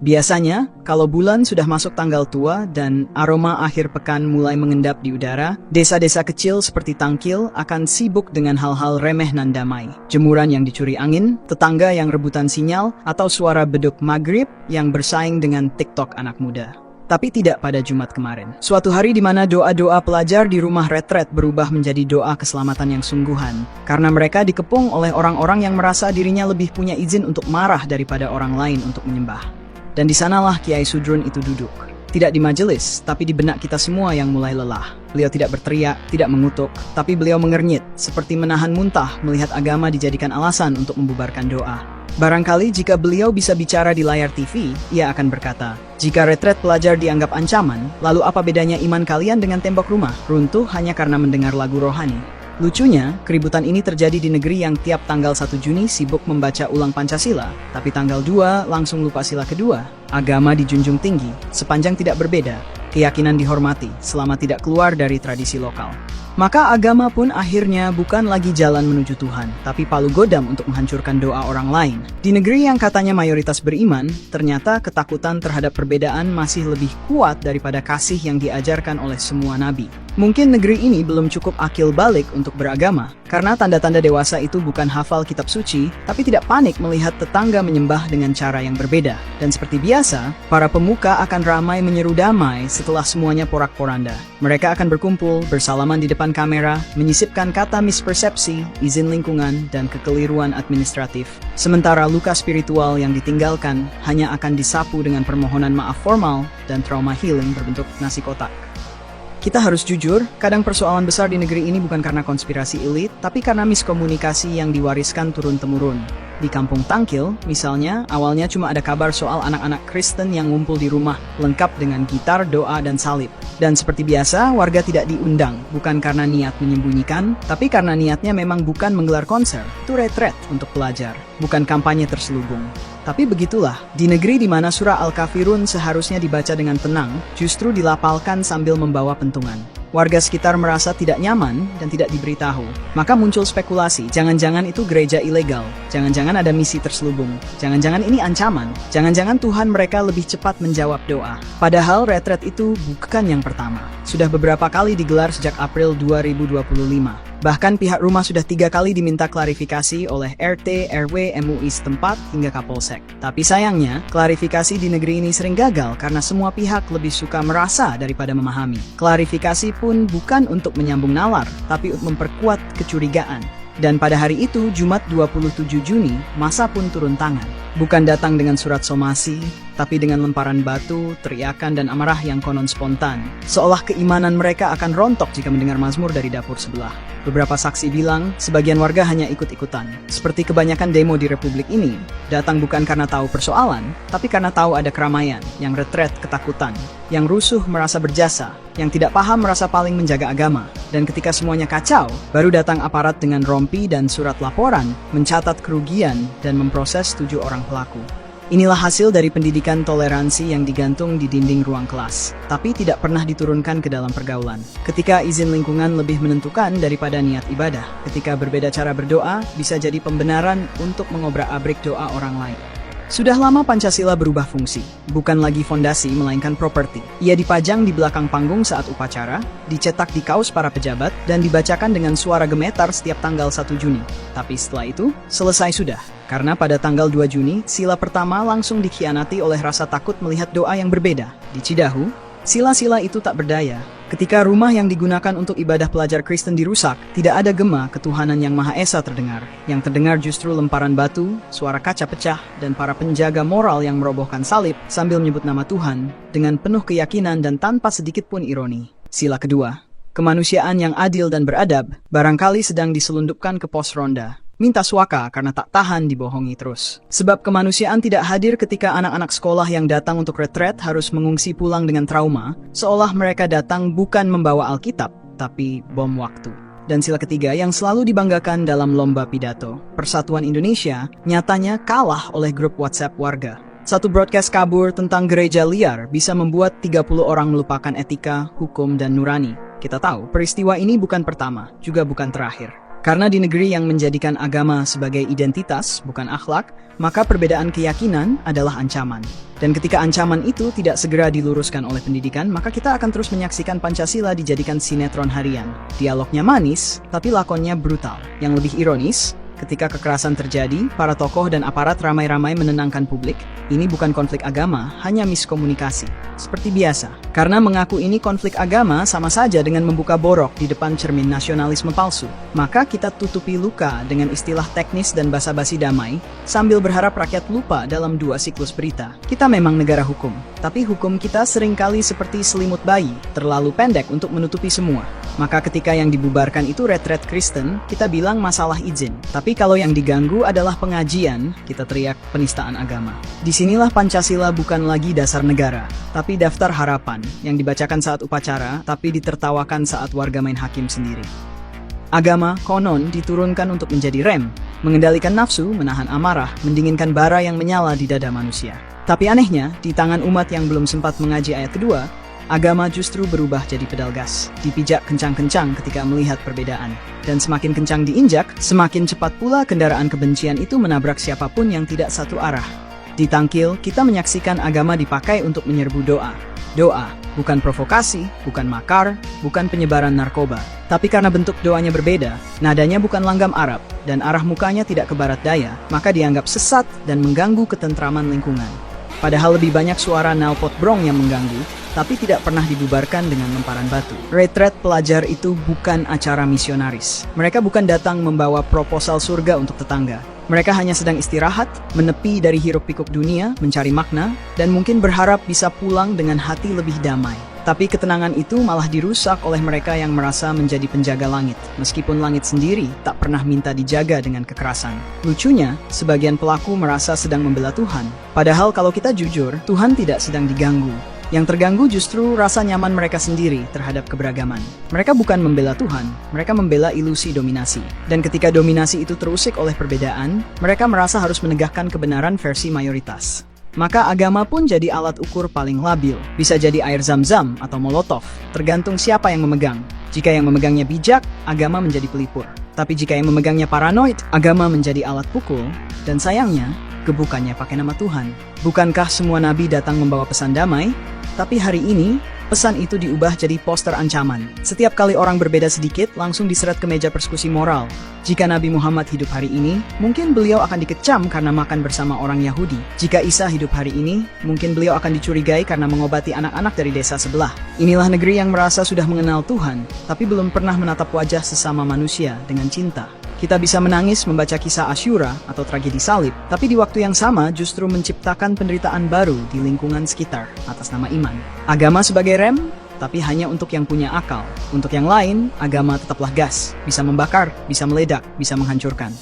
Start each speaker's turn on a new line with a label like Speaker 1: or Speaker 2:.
Speaker 1: Biasanya, kalau bulan sudah masuk tanggal tua dan aroma akhir pekan mulai mengendap di udara, desa-desa kecil seperti Tangkil akan sibuk dengan hal-hal remeh nan damai. Jemuran yang dicuri angin, tetangga yang rebutan sinyal, atau suara beduk maghrib yang bersaing dengan TikTok anak muda. Tapi tidak pada Jumat kemarin. Suatu hari di mana doa-doa pelajar di rumah retret berubah menjadi doa keselamatan yang sungguhan. Karena mereka dikepung oleh orang-orang yang merasa dirinya lebih punya izin untuk marah daripada orang lain untuk menyembah. Dan di sanalah Kiai Sudrun itu duduk. Tidak di majelis, tapi di benak kita semua yang mulai lelah. Beliau tidak berteriak, tidak mengutuk, tapi beliau mengernyit, seperti menahan muntah melihat agama dijadikan alasan untuk membubarkan doa. Barangkali jika beliau bisa bicara di layar TV, ia akan berkata, jika retret pelajar dianggap ancaman, lalu apa bedanya iman kalian dengan tembok rumah, runtuh hanya karena mendengar lagu rohani? Lucunya, keributan ini terjadi di negeri yang tiap tanggal 1 Juni sibuk membaca ulang Pancasila, tapi tanggal 2 langsung lupa sila kedua. Agama dijunjung tinggi, sepanjang tidak berbeda, keyakinan dihormati, selama tidak keluar dari tradisi lokal. Maka agama pun akhirnya bukan lagi jalan menuju Tuhan, tapi palu godam untuk menghancurkan doa orang lain. Di negeri yang katanya mayoritas beriman, ternyata ketakutan terhadap perbedaan masih lebih kuat daripada kasih yang diajarkan oleh semua nabi. Mungkin negeri ini belum cukup akil balik untuk beragama, karena tanda-tanda dewasa itu bukan hafal kitab suci, tapi tidak panik melihat tetangga menyembah dengan cara yang berbeda. Dan seperti biasa, para pemuka akan ramai menyeru damai setelah semuanya porak-poranda. Mereka akan berkumpul, bersalaman di depan kamera, menyisipkan kata mispersepsi, izin lingkungan, dan kekeliruan administratif. Sementara luka spiritual yang ditinggalkan hanya akan disapu dengan permohonan maaf formal dan trauma healing berbentuk nasi kotak. Kita harus jujur, kadang persoalan besar di negeri ini bukan karena konspirasi elit, tapi karena miskomunikasi yang diwariskan turun-temurun. Di kampung Tangkil, misalnya, awalnya cuma ada kabar soal anak-anak Kristen yang ngumpul di rumah, lengkap dengan gitar, doa, dan salib. Dan seperti biasa, warga tidak diundang, bukan karena niat menyembunyikan, tapi karena niatnya memang bukan menggelar konser, itu retret untuk pelajar, bukan kampanye terselubung. Tapi begitulah, di negeri di mana surah Al-Kafirun seharusnya dibaca dengan tenang, justru dilapalkan sambil membawa pentungan. Warga sekitar merasa tidak nyaman dan tidak diberitahu. Maka muncul spekulasi, jangan-jangan itu gereja ilegal, jangan-jangan ada misi terselubung, jangan-jangan ini ancaman, jangan-jangan Tuhan mereka lebih cepat menjawab doa. Padahal retret itu bukan yang pertama. Sudah beberapa kali digelar sejak April 2025. Bahkan pihak rumah sudah 3 kali diminta klarifikasi oleh RT, RW, MUI setempat hingga Kapolsek. Tapi sayangnya, klarifikasi di negeri ini sering gagal karena semua pihak lebih suka merasa daripada memahami. Klarifikasi pun bukan untuk menyambung nalar, tapi untuk memperkuat kecurigaan. Dan pada hari itu, Jumat 27 Juni, massa pun turun tangan. Bukan datang dengan surat somasi, tapi dengan lemparan batu, teriakan, dan amarah yang konon spontan. Seolah keimanan mereka akan rontok jika mendengar mazmur dari dapur sebelah. Beberapa saksi bilang, sebagian warga hanya ikut-ikutan. Seperti kebanyakan demo di Republik ini, datang bukan karena tahu persoalan, tapi karena tahu ada keramaian, yang retret ketakutan, yang rusuh merasa berjasa, yang tidak paham merasa paling menjaga agama. Dan ketika semuanya kacau, baru datang aparat dengan rompi dan surat laporan, mencatat kerugian, dan memproses 7 orang pelaku. Inilah hasil dari pendidikan toleransi yang digantung di dinding ruang kelas, tapi tidak pernah diturunkan ke dalam pergaulan. Ketika izin lingkungan lebih menentukan daripada niat ibadah, ketika berbeda cara berdoa bisa jadi pembenaran untuk mengobrak-abrik doa orang lain. Sudah lama Pancasila berubah fungsi, bukan lagi fondasi melainkan properti. Ia dipajang di belakang panggung saat upacara, dicetak di kaos para pejabat, dan dibacakan dengan suara gemetar setiap tanggal 1 Juni. Tapi setelah itu, selesai sudah. Karena pada tanggal 2 Juni, sila pertama langsung dikhianati oleh rasa takut melihat doa yang berbeda. Di Cidahu, sila-sila itu tak berdaya. Ketika rumah yang digunakan untuk ibadah pelajar Kristen dirusak, tidak ada gema ketuhanan yang Maha Esa terdengar. Yang terdengar justru lemparan batu, suara kaca pecah, dan para penjaga moral yang merobohkan salib sambil menyebut nama Tuhan dengan penuh keyakinan dan tanpa sedikit pun ironi. Sila kedua, kemanusiaan yang adil dan beradab, barangkali sedang diselundupkan ke pos ronda. Minta suaka karena tak tahan dibohongi terus. Sebab kemanusiaan tidak hadir ketika anak-anak sekolah yang datang untuk retret harus mengungsi pulang dengan trauma, seolah mereka datang bukan membawa Alkitab, tapi bom waktu. Dan sila ketiga yang selalu dibanggakan dalam lomba pidato, Persatuan Indonesia, nyatanya kalah oleh grup WhatsApp warga. Satu broadcast kabur tentang gereja liar bisa membuat 30 orang melupakan etika, hukum, dan nurani. Kita tahu, peristiwa ini bukan pertama, juga bukan terakhir. Karena di negeri yang menjadikan agama sebagai identitas, bukan akhlak, maka perbedaan keyakinan adalah ancaman. Dan ketika ancaman itu tidak segera diluruskan oleh pendidikan, maka kita akan terus menyaksikan Pancasila dijadikan sinetron harian. Dialognya manis, tapi lakonnya brutal. Yang lebih ironis, ketika kekerasan terjadi, para tokoh dan aparat ramai-ramai menenangkan publik. Ini bukan konflik agama, hanya miskomunikasi. Seperti biasa. Karena mengaku ini konflik agama sama saja dengan membuka borok di depan cermin nasionalisme palsu. Maka kita tutupi luka dengan istilah teknis dan basa-basi damai, sambil berharap rakyat lupa dalam 2 siklus berita. Kita memang negara hukum, tapi hukum kita seringkali seperti selimut bayi, terlalu pendek untuk menutupi semua. Maka ketika yang dibubarkan itu retret Kristen, kita bilang masalah izin. Tapi kalau yang diganggu adalah pengajian, kita teriak penistaan agama. Disinilah Pancasila bukan lagi dasar negara, tapi daftar harapan yang dibacakan saat upacara, tapi ditertawakan saat warga main hakim sendiri. Agama konon diturunkan untuk menjadi rem, mengendalikan nafsu, menahan amarah, mendinginkan bara yang menyala di dada manusia. Tapi anehnya, di tangan umat yang belum sempat mengaji ayat kedua, agama justru berubah jadi pedal gas, dipijak kencang-kencang ketika melihat perbedaan. Dan semakin kencang diinjak, semakin cepat pula kendaraan kebencian itu menabrak siapapun yang tidak satu arah. Di Tangkil, kita menyaksikan agama dipakai untuk menyerbu doa. Doa, bukan provokasi, bukan makar, bukan penyebaran narkoba. Tapi karena bentuk doanya berbeda, nadanya bukan langgam Arab, dan arah mukanya tidak ke barat daya, maka dianggap sesat dan mengganggu ketentraman lingkungan. Padahal lebih banyak suara knalpot brong yang mengganggu, tapi tidak pernah dibubarkan dengan lemparan batu. Retret pelajar itu bukan acara misionaris. Mereka bukan datang membawa proposal surga untuk tetangga. Mereka hanya sedang istirahat, menepi dari hiruk-pikuk dunia, mencari makna, dan mungkin berharap bisa pulang dengan hati lebih damai. Tapi ketenangan itu malah dirusak oleh mereka yang merasa menjadi penjaga langit, meskipun langit sendiri tak pernah minta dijaga dengan kekerasan. Lucunya, sebagian pelaku merasa sedang membela Tuhan. Padahal kalau kita jujur, Tuhan tidak sedang diganggu. Yang terganggu justru rasa nyaman mereka sendiri terhadap keberagaman. Mereka bukan membela Tuhan, mereka membela ilusi dominasi. Dan ketika dominasi itu terusik oleh perbedaan, mereka merasa harus menegakkan kebenaran versi mayoritas. Maka agama pun jadi alat ukur paling labil. Bisa jadi air zam-zam atau molotov, tergantung siapa yang memegang. Jika yang memegangnya bijak, agama menjadi pelipur. Tapi jika yang memegangnya paranoid, agama menjadi alat pukul. Dan sayangnya, gebukannya pakai nama Tuhan. Bukankah semua nabi datang membawa pesan damai? Tapi hari ini, pesan itu diubah jadi poster ancaman. Setiap kali orang berbeda sedikit, langsung diseret ke meja persekusi moral. Jika Nabi Muhammad hidup hari ini, mungkin beliau akan dikecam karena makan bersama orang Yahudi. Jika Isa hidup hari ini, mungkin beliau akan dicurigai karena mengobati anak-anak dari desa sebelah. Inilah negeri yang merasa sudah mengenal Tuhan, tapi belum pernah menatap wajah sesama manusia dengan cinta. Kita bisa menangis membaca kisah Asyura atau tragedi salib, tapi di waktu yang sama justru menciptakan penderitaan baru di lingkungan sekitar atas nama iman. Agama sebagai rem, tapi hanya untuk yang punya akal. Untuk yang lain, agama tetaplah gas, bisa membakar, bisa meledak, bisa menghancurkan.